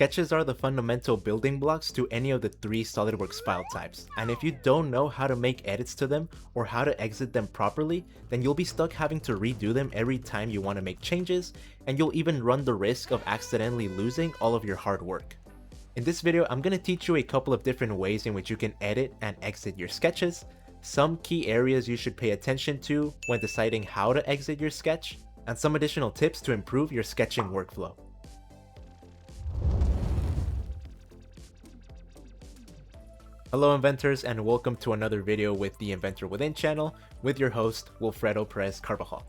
Sketches are the fundamental building blocks to any of the three SolidWorks file types, and if you don't know how to make edits to them or how to exit them properly, then you'll be stuck having to redo them every time you want to make changes, and you'll even run the risk of accidentally losing all of your hard work. In this video, I'm going to teach you a couple of different ways in which you can edit and exit your sketches, some key areas you should pay attention to when deciding how to exit your sketch, and some additional tips to improve your sketching workflow. Hello inventors, and welcome to another video with the Inventor Within channel with your host Wilfredo Perez Carbajal.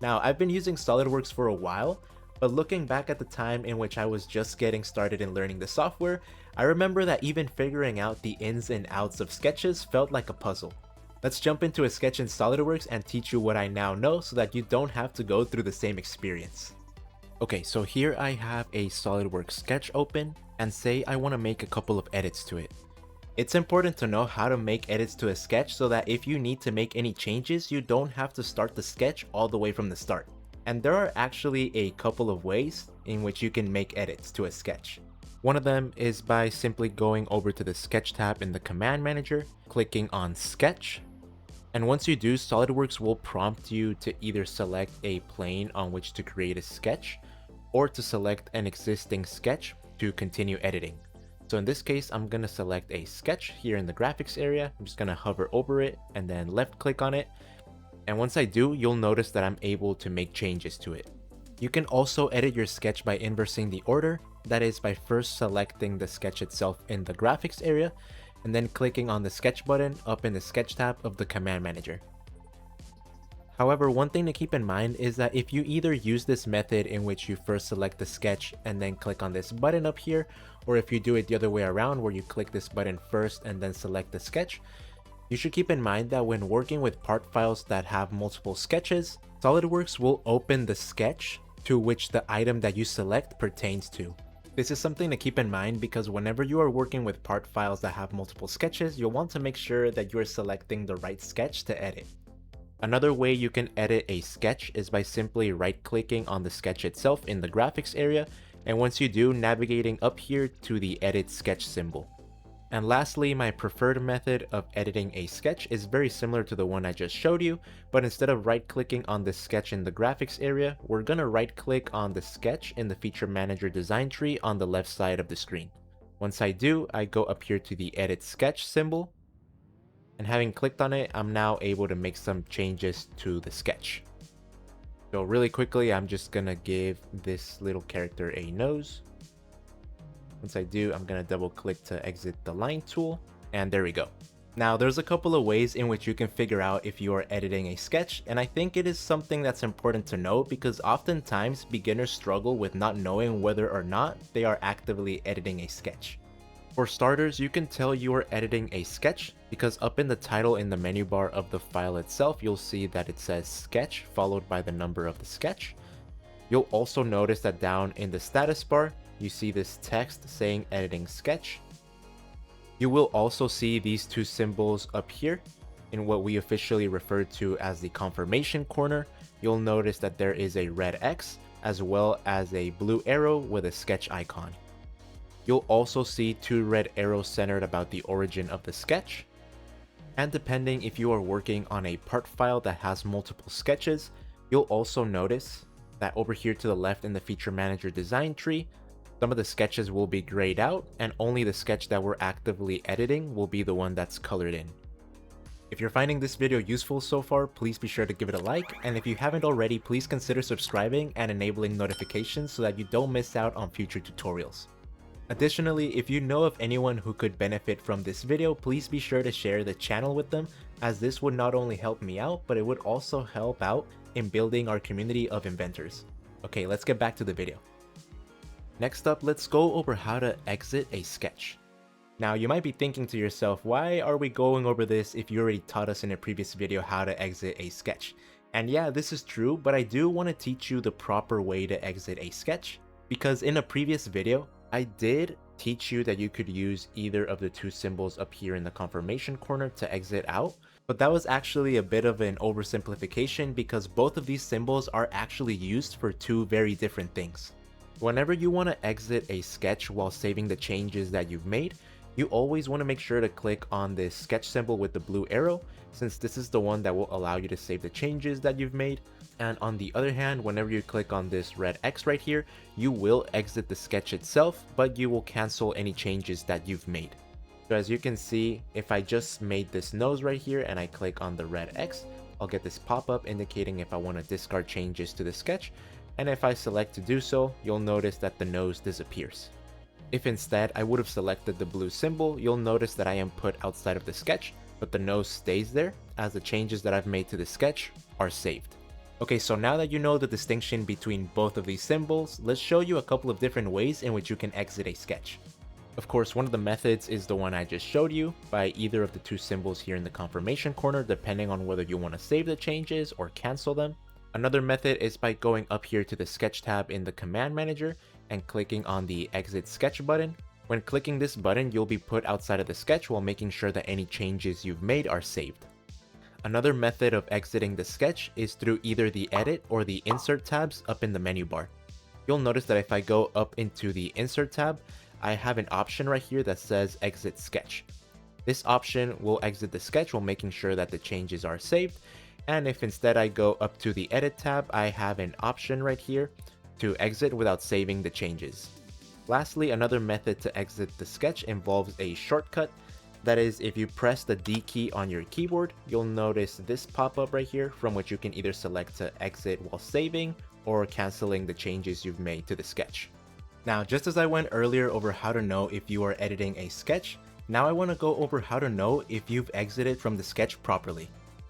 Now, I've been using SolidWorks for a while, but looking back at the time in which I was just getting started in learning the software, I remember that even figuring out the ins and outs of sketches felt like a puzzle. Let's jump into a sketch in SolidWorks and teach you what I now know so that you don't have to go through the same experience. Okay, so here I have a SolidWorks sketch open, and say I want to make a couple of edits to it. It's important to know how to make edits to a sketch so that if you need to make any changes, you don't have to start the sketch all the way from the start. And there are actually a couple of ways in which you can make edits to a sketch. One of them is by simply going over to the Sketch tab in the Command Manager, clicking on Sketch. And once you do, SolidWorks will prompt you to either select a plane on which to create a sketch, or to select an existing sketch to continue editing. So in this case, I'm going to select a sketch here in the graphics area. I'm just going to hover over it and then left click on it. And once I do, you'll notice that I'm able to make changes to it. You can also edit your sketch by inversing the order. That is by first selecting the sketch itself in the graphics area and then clicking on the sketch button up in the Sketch tab of the Command Manager. However, one thing to keep in mind is that if you either use this method in which you first select the sketch and then click on this button up here, or if you do it the other way around where you click this button first and then select the sketch, you should keep in mind that when working with part files that have multiple sketches, SolidWorks will open the sketch to which the item that you select pertains to. This is something to keep in mind because whenever you are working with part files that have multiple sketches, you'll want to make sure that you are selecting the right sketch to edit. Another way you can edit a sketch is by simply right-clicking on the sketch itself in the graphics area, and once you do, navigating up here to the Edit Sketch symbol. And lastly, my preferred method of editing a sketch is very similar to the one I just showed you, but instead of right-clicking on the sketch in the graphics area, we're gonna right-click on the sketch in the FeatureManager Design Tree on the left side of the screen. Once I do, I go up here to the Edit Sketch symbol, and having clicked on it, I'm now able to make some changes to the sketch. So really quickly, I'm just gonna give this little character a nose. Once I do, I'm gonna double click to exit the line tool, and there we go. Now there's a couple of ways in which you can figure out if you are editing a sketch, and I think it is something that's important to know because oftentimes beginners struggle with not knowing whether or not they are actively editing a sketch. For starters, you can tell you are editing a sketch because up in the title in the menu bar of the file itself, you'll see that it says sketch followed by the number of the sketch. You'll also notice that down in the status bar, you see this text saying editing sketch. You will also see these two symbols up here in what we officially refer to as the confirmation corner. You'll notice that there is a red X as well as a blue arrow with a sketch icon. You'll also see two red arrows centered about the origin of the sketch. And depending if you are working on a part file that has multiple sketches, you'll also notice that over here to the left in the FeatureManager Design Tree, some of the sketches will be grayed out and only the sketch that we're actively editing will be the one that's colored in. If you're finding this video useful so far, please be sure to give it a like, and if you haven't already, please consider subscribing and enabling notifications so that you don't miss out on future tutorials. Additionally, if you know of anyone who could benefit from this video, please be sure to share the channel with them, as this would not only help me out, but it would also help out in building our community of inventors. Okay, let's get back to the video. Next up, let's go over how to exit a sketch. Now, you might be thinking to yourself, why are we going over this if you already taught us in a previous video how to exit a sketch? And yeah, this is true, but I do want to teach you the proper way to exit a sketch, because in a previous video, I did teach you that you could use either of the two symbols up here in the confirmation corner to exit out, but that was actually a bit of an oversimplification because both of these symbols are actually used for two very different things. Whenever you want to exit a sketch while saving the changes that you've made, you always want to make sure to click on this sketch symbol with the blue arrow, since this is the one that will allow you to save the changes that you've made. And on the other hand, whenever you click on this red X right here, you will exit the sketch itself, but you will cancel any changes that you've made. So as you can see, if I just made this nose right here and I click on the red X, I'll get this pop-up indicating if I want to discard changes to the sketch. And if I select to do so, you'll notice that the nose disappears. If instead I would have selected the blue symbol, you'll notice that I am put outside of the sketch, but the nose stays there as the changes that I've made to the sketch are saved. Okay, so now that you know the distinction between both of these symbols, let's show you a couple of different ways in which you can exit a sketch. Of course, one of the methods is the one I just showed you by either of the two symbols here in the confirmation corner, depending on whether you want to save the changes or cancel them. Another method is by going up here to the sketch tab in the command manager and clicking on the exit sketch button. When clicking this button, you'll be put outside of the sketch while making sure that any changes you've made are saved. Another method of exiting the sketch is through either the edit or the insert tabs up in the menu bar. You'll notice that if I go up into the insert tab, I have an option right here that says exit sketch. This option will exit the sketch while making sure that the changes are saved. And if instead I go up to the edit tab, I have an option right here to exit without saving the changes. Lastly, another method to exit the sketch involves a shortcut. That is, if you press the D key on your keyboard, you'll notice this pop-up right here from which you can either select to exit while saving or canceling the changes you've made to the sketch. Now, just as I went earlier over how to know if you are editing a sketch, now I want to go over how to know if you've exited from the sketch properly.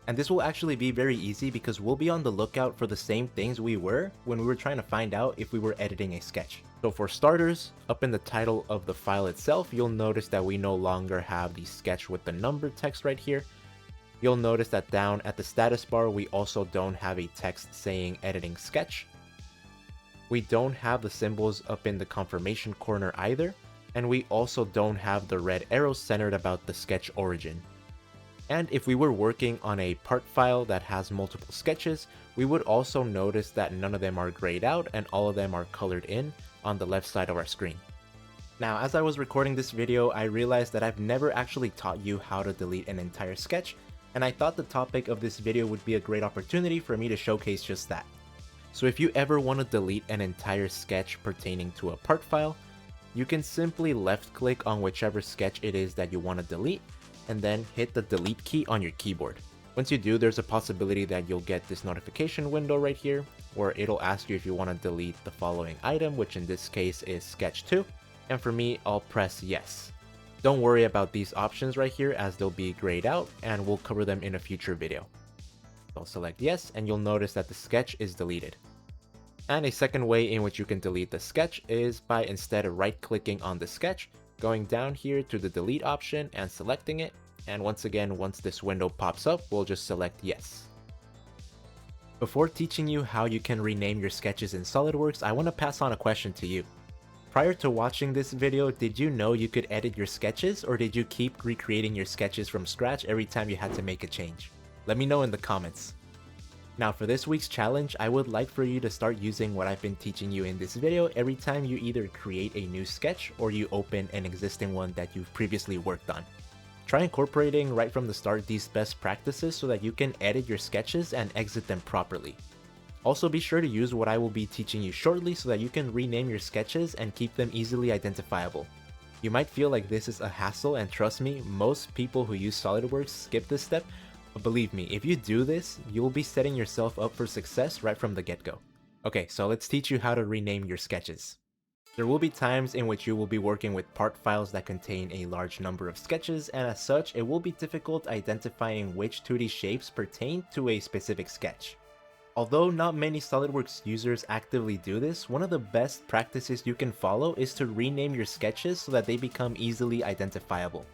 And this will actually be very easy because we'll be on the lookout for the same things we were when we were trying to find out if we were editing a sketch. So for starters, up in the title of the file itself, you'll notice that we no longer have the sketch with the number text right here. You'll notice that down at the status bar, we also don't have a text saying editing sketch. We don't have the symbols up in the confirmation corner either, and we also don't have the red arrows centered about the sketch origin. And if we were working on a part file that has multiple sketches, we would also notice that none of them are grayed out and all of them are colored in on the left side of our screen. Now, as I was recording this video, I realized that I've never actually taught you how to delete an entire sketch, and I thought the topic of this video would be a great opportunity for me to showcase just that. So if you ever want to delete an entire sketch pertaining to a part file, you can simply left click on whichever sketch it is that you want to delete, and then hit the delete key on your keyboard. Once you do, there's a possibility that you'll get this notification window right here, where it'll ask you if you want to delete the following item, which in this case is sketch 2, and for me, I'll press yes. Don't worry about these options right here as they'll be grayed out, and we'll cover them in a future video. I'll select yes, and you'll notice that the sketch is deleted. And a second way in which you can delete the sketch is by, instead of right-clicking on the sketch, going down here to the delete option and selecting it, and once again, once this window pops up, we'll just select yes. Before teaching you how you can rename your sketches in SolidWorks, I want to pass on a question to you. Prior to watching this video, did you know you could edit your sketches, or did you keep recreating your sketches from scratch every time you had to make a change? Let me know in the comments. Now for this week's challenge, I would like for you to start using what I've been teaching you in this video every time you either create a new sketch or you open an existing one that you've previously worked on. Try incorporating right from the start these best practices so that you can edit your sketches and exit them properly. Also be sure to use what I will be teaching you shortly so that you can rename your sketches and keep them easily identifiable. You might feel like this is a hassle, and trust me, most people who use SolidWorks skip this step. But believe me, if you do this, you'll be setting yourself up for success right from the get-go. Okay, so let's teach you how to rename your sketches. There will be times in which you will be working with part files that contain a large number of sketches, and as such, it will be difficult identifying which 2D shapes pertain to a specific sketch. Although not many SolidWorks users actively do this, one of the best practices you can follow is to rename your sketches so that they become easily identifiable.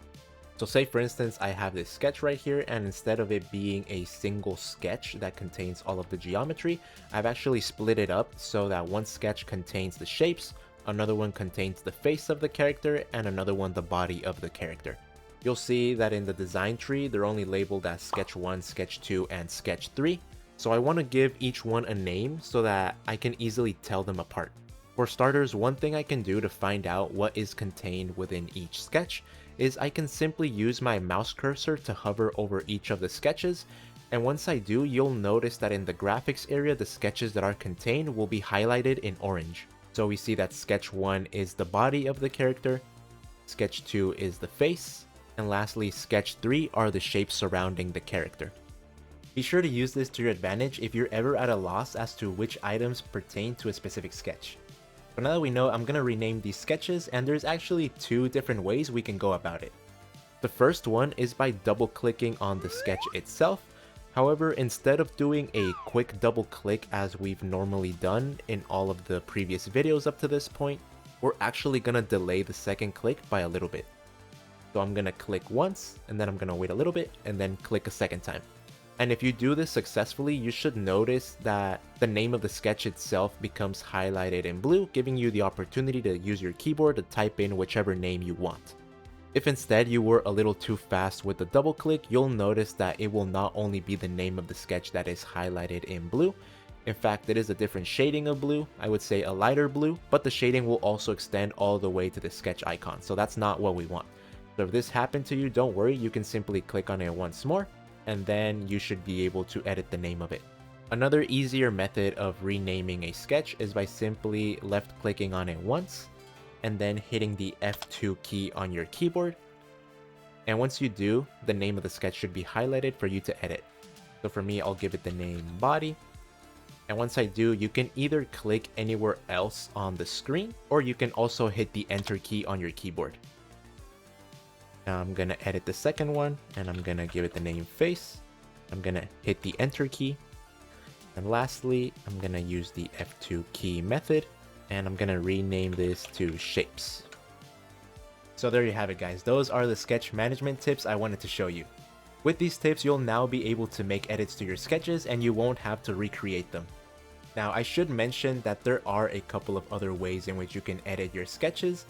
So say for instance, I have this sketch right here, and instead of it being a single sketch that contains all of the geometry, I've actually split it up so that one sketch contains the shapes, another one contains the face of the character, and another one the body of the character. You'll see that in the design tree, they're only labeled as sketch 1, sketch 2, and sketch 3. So I want to give each one a name so that I can easily tell them apart. For starters, one thing I can do to find out what is contained within each sketch is I can simply use my mouse cursor to hover over each of the sketches, and once I do, you'll notice that in the graphics area, the sketches that are contained will be highlighted in orange. So we see that sketch 1 is the body of the character, sketch 2 is the face, and lastly sketch 3 are the shapes surrounding the character. Be sure to use this to your advantage if you're ever at a loss as to which items pertain to a specific sketch. But now that we know, I'm going to rename these sketches, and there's actually two different ways we can go about it. The first one is by double clicking on the sketch itself. However, instead of doing a quick double click as we've normally done in all of the previous videos up to this point, we're actually going to delay the second click by a little bit. So I'm going to click once, and then I'm going to wait a little bit, and then click a second time. And if you do this successfully, you should notice that the name of the sketch itself becomes highlighted in blue, giving you the opportunity to use your keyboard to type in whichever name you want. If instead you were a little too fast with the double click, you'll notice that it will not only be the name of the sketch that is highlighted in blue. In fact, it is a different shading of blue, I would say a lighter blue, but the shading will also extend all the way to the sketch icon, so that's not what we want. So if this happened to you, don't worry, you can simply click on it once more, and then you should be able to edit the name of it. Another easier method of renaming a sketch is by simply left clicking on it once, and then hitting the F2 key on your keyboard. And once you do, the name of the sketch should be highlighted for you to edit. So for me, I'll give it the name body. And once I do, you can either click anywhere else on the screen, or you can also hit the enter key on your keyboard. Now I'm gonna edit the second one, and I'm gonna give it the name face. I'm gonna hit the enter key. And lastly, I'm gonna use the F2 key method, and I'm gonna rename this to shapes. So there you have it, guys. Those are the sketch management tips I wanted to show you. With these tips, you'll now be able to make edits to your sketches, and you won't have to recreate them. Now, I should mention that there are a couple of other ways in which you can edit your sketches,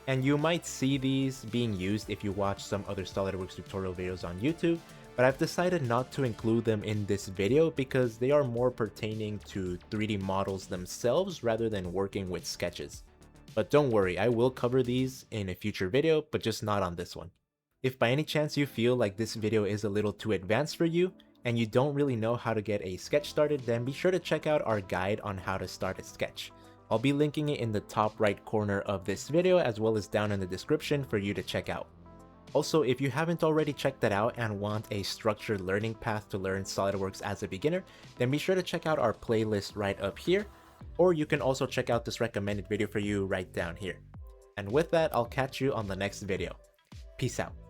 and you might see these being used if you watch some other SolidWorks tutorial videos on YouTube, but I've decided not to include them in this video because they are more pertaining to 3D models themselves rather than working with sketches. But don't worry, I will cover these in a future video, but just not on this one. If by any chance you feel like this video is a little too advanced for you, and you don't really know how to get a sketch started, then be sure to check out our guide on how to start a sketch. I'll be linking it in the top right corner of this video as well as down in the description for you to check out. Also, if you haven't already checked that out and want a structured learning path to learn SolidWorks as a beginner, then be sure to check out our playlist right up here, or you can also check out this recommended video for you right down here. And with that, I'll catch you on the next video. Peace out.